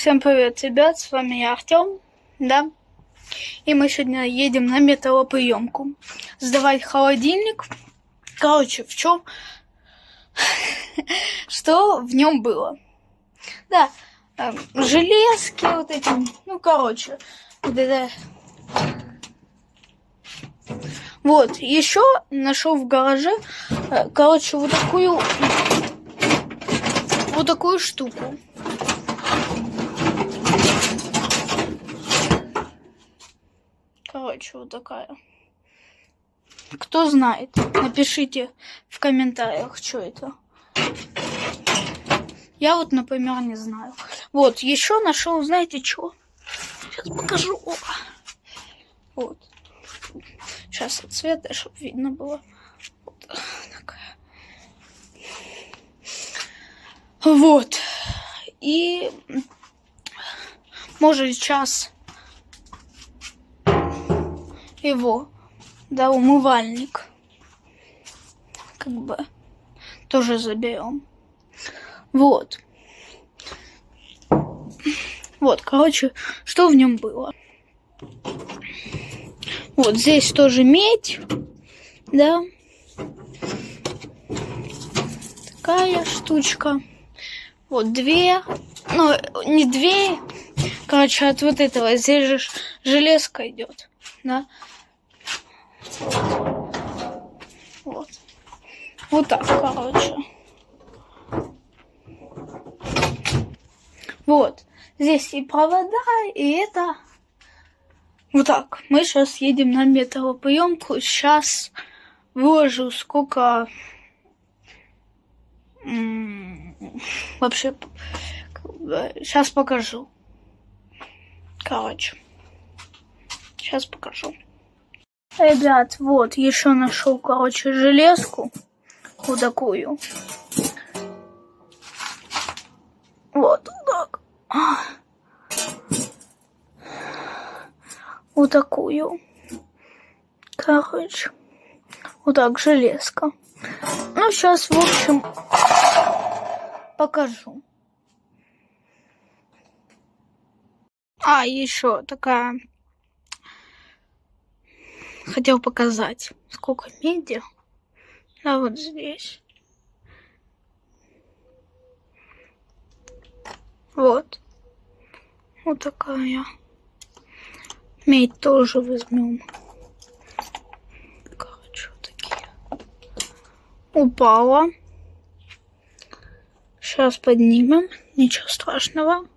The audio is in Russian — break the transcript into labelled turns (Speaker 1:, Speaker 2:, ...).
Speaker 1: Всем привет, ребят, с вами я, Артем, да? И мы сегодня едем на металлоприемку сдавать холодильник. Короче, в чем? Что в нем было? Да, железки вот эти, вот это. Вот, еще нашел в гараже, вот такую штуку. Вот такая. Кто знает, напишите в комментариях, что это. Я вот, например, не знаю. Вот, еще нашел, знаете, что? Сейчас покажу. Вот. Сейчас от цвета, чтобы видно было. Вот такая. Вот. И может сейчас его, да, умывальник, как бы, тоже заберем. Вот. Вот, короче, что в нем было? Вот здесь тоже медь, да. Такая штучка. Вот дверь. Ну, не дверь. Короче, от вот этого. Здесь же железка идет, да. Вот. Вот так, короче. Вот. Здесь и провода, и это. Вот так. Мы сейчас едем на металлоприемку. Сейчас выложу сколько... Вообще... Сейчас покажу. Короче. Сейчас покажу. Ребят, вот, еще нашел, короче, железку. Вот такую. Вот так. Вот такую. Короче. Вот так, железка. Ну, сейчас, в общем, покажу. Еще такая... Хотел показать, сколько меди. Да, вот здесь. Вот. Вот такая. Медь тоже возьмем. Короче, вот такие. Упала. Сейчас поднимем. Ничего страшного.